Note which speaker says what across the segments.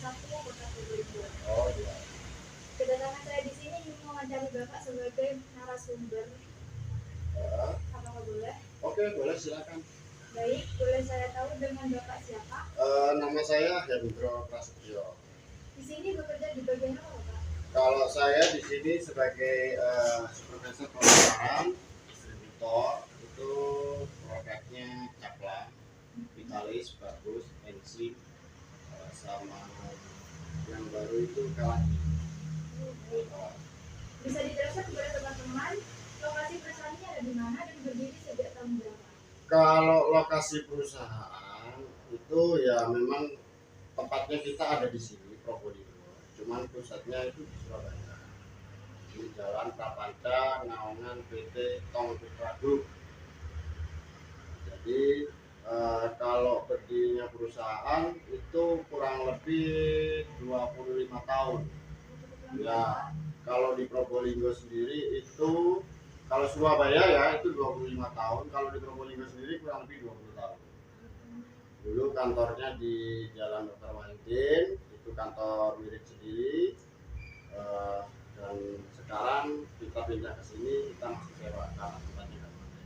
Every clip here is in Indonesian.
Speaker 1: 1, Kota Probolinggo.
Speaker 2: Oh iya.
Speaker 1: Kedatangan saya di sini ingin mewawancari Bapak sebagai narasumber. Apakah boleh?
Speaker 2: Oke, boleh, silakan.
Speaker 1: Baik, boleh saya tahu dengan Bapak siapa?
Speaker 2: Nama saya Hendro Prasetyo.
Speaker 1: Di sini bekerja di bagian apa, Pak?
Speaker 2: Kalau saya di sini sebagai supervisor pemasaran distributor, itu produknya Caplang, Vitalis, Bagus, Enzim, sama yang baru itu Kalaki.
Speaker 1: Bisa dijelaskan kepada teman-teman lokasi perusahaannya ada di mana dan berdiri sejak tahun berapa?
Speaker 2: Kalau lokasi perusahaan itu ya memang tempatnya kita ada di sini Probolinggo, cuman pusatnya itu di Surabaya, di Jalan Prapanca, Naungan PT Tong Putra Group. Jadi kalau berdirinya perusahaan itu kurang lebih 25 tahun. Ya, kalau di Probolinggo sendiri itu, kalau Surabaya ya itu 25 tahun, kalau di Probolinggo sendiri kurang lebih 20 tahun. Dulu kantornya di Jalan Dr. Wahidin, itu kantor milik sendiri, dan sekarang kita pindah ke sini, kita masih sewa karena tempatnya nggak pakai.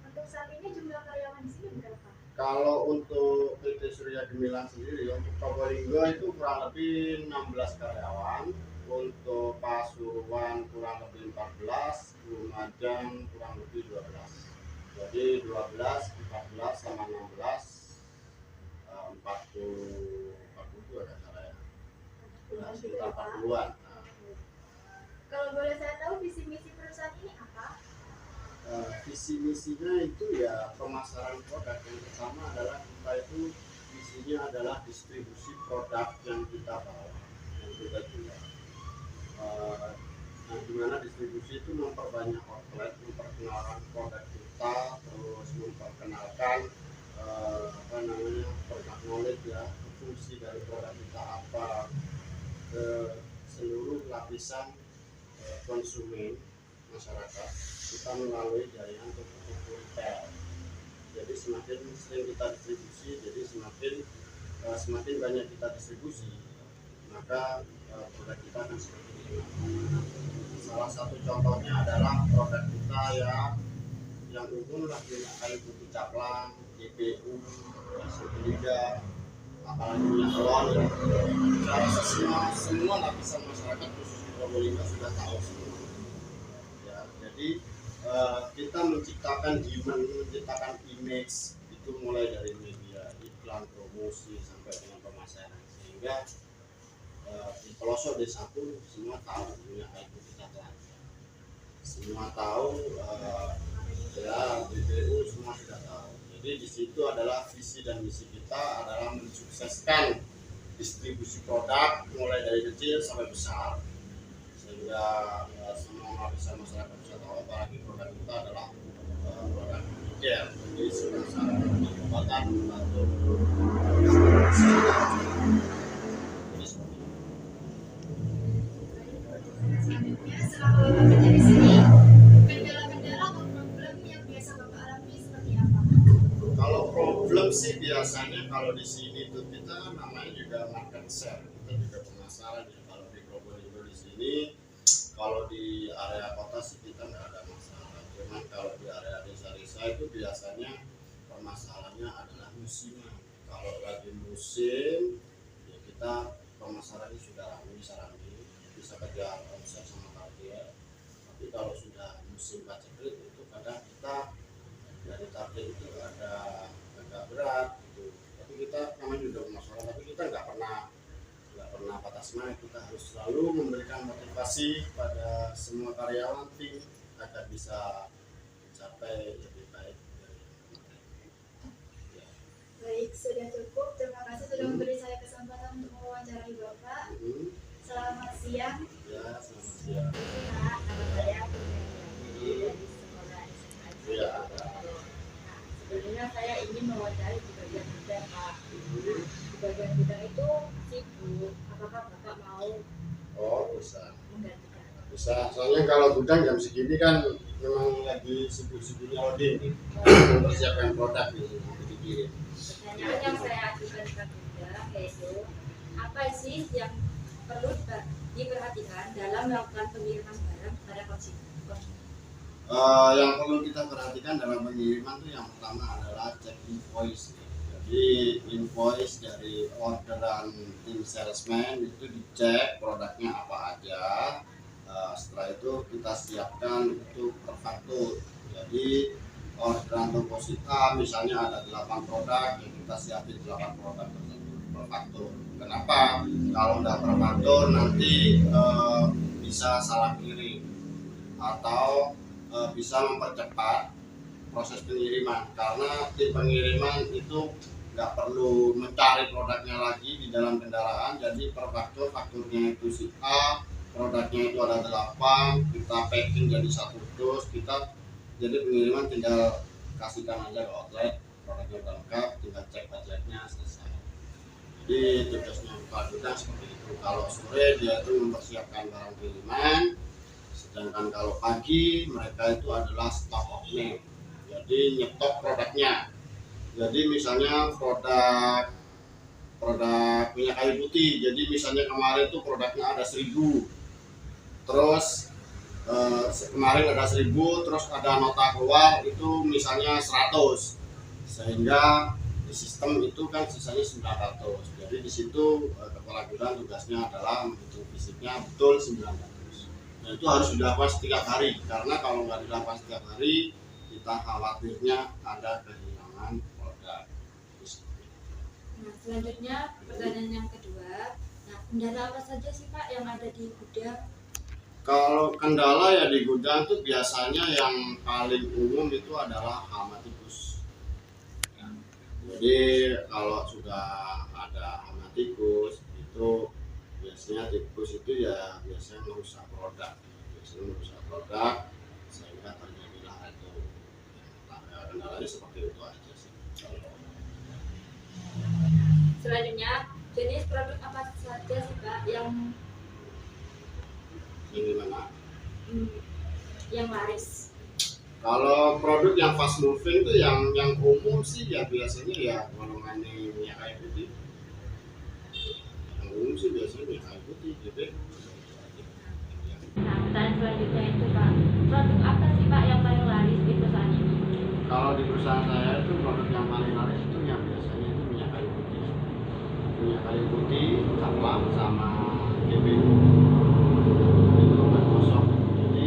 Speaker 1: Untuk saat ini jumlah karyawan di sini berapa?
Speaker 2: Kalau untuk PT Surya Gemilang sendiri, untuk Probolinggo itu kurang lebih 16 karyawan, untuk Pasuruan kurang lebih 14, Lumajang kurang lebih 12. Jadi 12, 14 sama 16, 42 kan salah ya. Nah, sekitar 40-an.
Speaker 1: Kalau boleh saya tahu visi misi perusahaan ini apa?
Speaker 2: Visi misinya itu ya pemasaran produk. Yang pertama adalah kita itu visinya adalah distribusi produk yang kita bawa, yang kita jual. Nah, dimana distribusi itu memperbanyak outlet, memperkenalkan produk kita, terus memperkenalkan produk knowledge ya, fungsi dari produk kita apa ke seluruh lapisan konsumen masyarakat. Kita melalui jaringan toko retail. Jadi semakin sering kita distribusi, jadi semakin banyak kita distribusi, maka produk kita akan semakin dikenal. Salah satu contohnya adalah produk kita yang umum lah, minyak kayu putih Caplang, GPU, Liga, apalagi minyak telon. Saya rasa semua lapisan masyarakat khusus di Probolinggo sudah tahu semua. Ya, jadi kita menciptakan demand, menciptakan image itu mulai dari media, iklan, promosi sampai dengan pemasaran, sehingga di pelosok desa pun semua tahu minyak kayu putih Caplang, semua tahu, ya BPU semua sudah tahu. Jadi di situ adalah visi dan misi kita adalah mensukseskan distribusi produk mulai dari kecil sampai besar, sehingga semua lapisan masyarakat bisa tahu, apalagi produk kita adalah produk care, jadi sebesar obat-obatan, batuk.
Speaker 1: Selanjutnya, selama Bapak kerja di sini, kendala-kendala atau problem yang biasa Bapak alami seperti apa?
Speaker 2: Kalau problem sih biasanya kalau di sini tuh kita namanya juga market share, kita juga pemasaran ya. Kalau di Probolinggo di sini, kalau di area kota sih kita nggak ada masalah. Cuman kalau di area desa-desa itu biasanya permasalahannya adalah musiman. Kalau lagi musim, ya kita pemasarannya sudah ramai, bisa kejar omset sama target. Tapi kalau sudah musim paceklik itu kadang kita dari target itu agak berat gitu. Tapi kita namanya juga masalah, tapi kita nggak pernah patah semangat. Kita harus selalu memberikan motivasi pada semua karyawan tim agar bisa mencapai lebih baik dari kemarin. Ya.
Speaker 1: Baik, sudah cukup. Terima kasih sudah memberi saya kesempatan untuk mewawancarai Bapak. Selamat siang.
Speaker 2: Ya, selamat siang.
Speaker 3: Nah, nama saya Putri dari sekolah SMA.
Speaker 2: Ya.
Speaker 3: Sebenarnya saya ingin mewawancari di bagian bidang, Pak. Di bagian bidang itu sibuk. Apakah Bapak mau
Speaker 2: Bisa.
Speaker 3: menggantikan?
Speaker 2: Bisa. Soalnya kalau gudang jam segini kan memang lagi sibuk-sibuknya loading, mempersiapkan produk nih, dikirim.
Speaker 3: Pertanyaan yang saya ajukan ke Bunda itu, apa sih yang perlu diperhatikan dalam melakukan pengiriman barang kepada konsumen?
Speaker 2: Yang perlu kita perhatikan dalam pengiriman itu yang pertama adalah cek invoice. Jadi invoice dari orderan tim salesman itu dicek produknya apa aja. Setelah itu kita siapkan untuk perfaktur. Jadi orderan toko A misalnya ada 8 produk, ya kita siapin 8 produk tersebut perfaktur. Kenapa? Kalau nggak perfaktur nanti bisa salah kirim atau bisa mempercepat proses pengiriman, karena tim pengiriman itu nggak perlu mencari produknya lagi di dalam kendaraan. Jadi per fakturnya itu si A, produknya itu ada 8, kita packing jadi 1 dus, kita jadi pengiriman tinggal kasihkan aja ke outlet, produknya udah lengkap, tinggal cek outletnya, selesai. Jadi tugasnya Pak Gudang seperti itu. Kalau sore dia itu mempersiapkan barang kiriman, sedangkan kalau pagi mereka itu adalah stock of name, jadi nyetok produknya. Jadi misalnya produk minyak kayu putih, jadi misalnya kemarin itu produknya ada 1000, terus kemarin ada 1000, terus ada nota keluar itu misalnya 100, sehingga di sistem itu kan sisanya 900. Jadi di situ kepala gudang tugasnya adalah menghitung fisiknya betul 900. Nah, itu harus dilakukan setiap hari, karena kalau nggak dilakukan setiap hari kita khawatirnya ada kehilangan produk.
Speaker 3: Nah, selanjutnya pertanyaan yang kedua, nah kendala apa saja sih Pak yang ada di gudang?
Speaker 2: Kalau kendala ya di gudang itu biasanya yang paling umum itu adalah hama tikus. Jadi kalau sudah ada hama tikus itu biasanya tikus itu ya biasanya merusak produk, sehingga terjadilah itu. Kendalanya seperti itu aja sih.
Speaker 3: Selanjutnya, jenis produk apa saja sih Pak yang
Speaker 2: Gimana?
Speaker 3: yang laris?
Speaker 2: Kalau produk yang fast moving itu yang umum sih ya biasanya ya golongan minyak kayu putih. Yang umum sih biasanya minyak kayu putih, gitu.
Speaker 3: Nah, pertanyaan selanjutnya itu Pak, produk apa sih Pak yang paling laris di perusahaan ini?
Speaker 2: Kalau di perusahaan saya itu produk yang paling laris itu yang biasanya itu minyak kayu putih, caplang sama GBU. Itu obat gosok. Jadi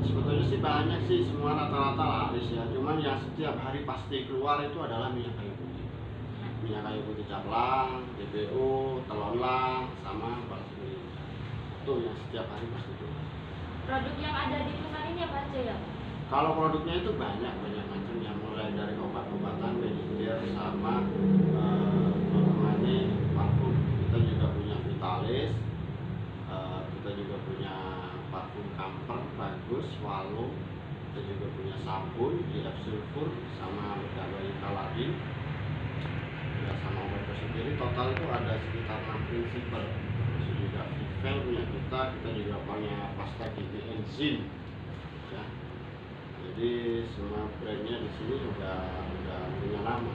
Speaker 2: sebetulnya sih banyak sih, semua rata-rata laris ya. Cuman yang setiap hari pasti keluar itu adalah minyak kayu putih caplang, GBU, telonlang, sama basmi. Itu yang setiap hari pasti keluar.
Speaker 3: Produk yang ada di perusahaan ini apa aja ya?
Speaker 2: Kalau produknya itu banyak macam yang mulai dari obat-obatan, medicare, sama parfum. Kita juga punya Vitalis, kita juga punya parfum Camper bagus, Swallow. Kita juga punya sabun, GF Sulfur, sama beberapa lagi. Ya, sama obat sendiri total itu ada sekitar 6 prinsipal. Terus juga Vivel punya kita juga punya pasta gigi enzim. Ya. Jadi semua brandnya di sini udah punya nama.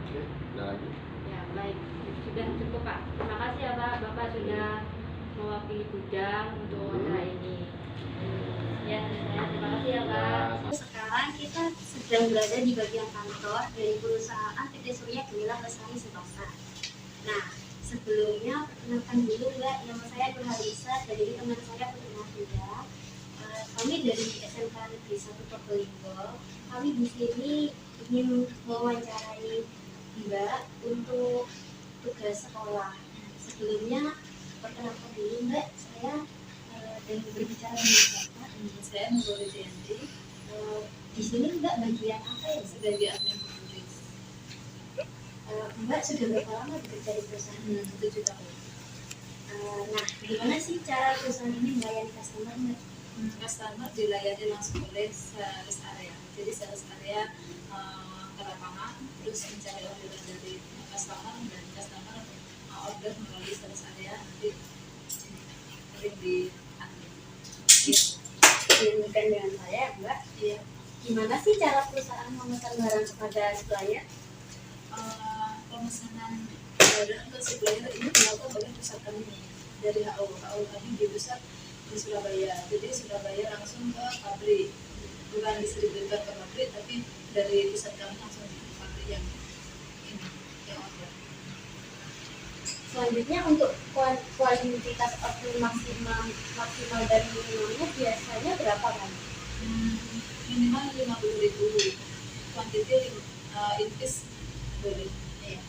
Speaker 2: Oke, ada lagi?
Speaker 3: Ya baik, sudah cukup Pak. Terima kasih ya Pak, Bapak sudah mewakili gudang untuk wawancara ini. Ya, terima kasih ya Pak.
Speaker 1: Sekarang kita sedang berada di bagian kantor dari perusahaan PT Surya Gemilang Lestari Sentosa. Nah, sebelumnya perkenalkan dulu Mbak, nama saya Nurhalisa dan ini teman saya Putri Nafida. Kami dari SMK Negeri 1 Probolinggo. Kami di sini ingin mewawancarai Mbak untuk tugas sekolah. Sebelumnya perkenalkan dulu Mbak, saya dan berbicara dengan Bapak.
Speaker 4: Saya Nurul Janji.
Speaker 1: Di sini Mbak bagian apa ya?
Speaker 4: Sebagai admin turis.
Speaker 1: Mbak sudah berapa lama bekerja di perusahaan ini?
Speaker 4: 7 tahun.
Speaker 1: Nah, gimana sih cara perusahaan ini melayani customer Mbak?
Speaker 4: Customer dilayani langsung oleh sales area. Jadi sales area ke lapangan, terus mencari orderan dari customer, dan customer order melalui sales area, nanti kirim di admin.
Speaker 1: Demikian dengan saya Mbak.
Speaker 4: Iya.
Speaker 1: Gimana sih cara perusahaan memesan barang kepada supplier?
Speaker 4: pemesanan barang ke supplier ini dilakukan oleh pusat kami dari HO kami di pusat di Surabaya. Jadi Surabaya langsung ke pabrik, bukan distributor ke pabrik, tapi dari pusat kami langsung ke pabrik yang ini yang order.
Speaker 1: Selanjutnya untuk kuantitas order maksimal dan minimumnya biasanya berapa kan?
Speaker 4: Minimal 50.000, kuantiti in-piece boleh.
Speaker 1: Iya.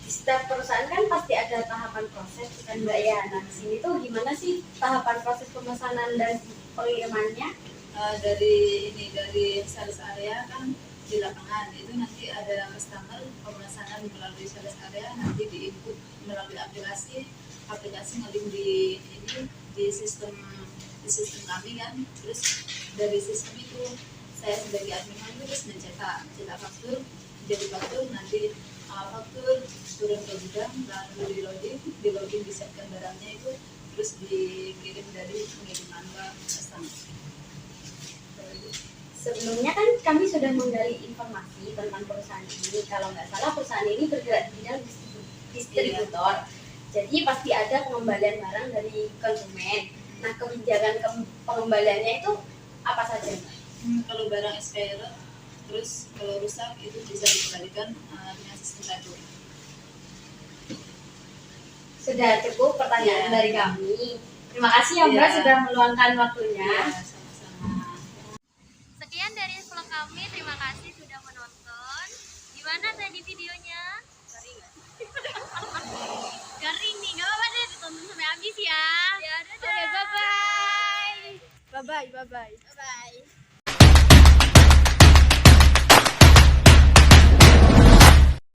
Speaker 1: Di setiap perusahaan kan pasti ada tahapan proses kan Mbak ya. Nah di sini tuh gimana sih tahapan proses pemesanan dan pengirimannya?
Speaker 4: Dari sales area kan di lapangan itu nanti ada customer pemesanan melalui sales area, nanti di input melalui aplikasi ngelink di sistem kami kan. Terus dari sistem itu saya sebagai admin kami terus mencetak faktur, jadi faktur, nanti faktur turun ke gudang, lalu di loading disiapkan barangnya itu, terus dikirim dari pengiriman ke customer.
Speaker 1: Sebelumnya kan kami sudah menggali informasi tentang perusahaan ini. Kalau nggak salah perusahaan ini bergerak di bidang distributor. Jadi pasti ada pengembalian barang dari konsumen. Nah kebijakan pengembaliannya itu apa saja Mbak?
Speaker 4: Kalau barang expired, terus kalau rusak itu bisa dikembalikan dengan sistem retur.
Speaker 1: Sudah cukup pertanyaan dari kami. Terima kasih ya Mbak sudah meluangkan waktunya.
Speaker 4: Sama-sama.
Speaker 1: Sekian dari vlog kami, terima kasih sudah menonton. Gimana tadi videonya? Garing nggak? Garing nih, nggak apa-apa deh, ditonton sampai habis ya. Ya, dadah. Oke, bye-bye. Bye-bye.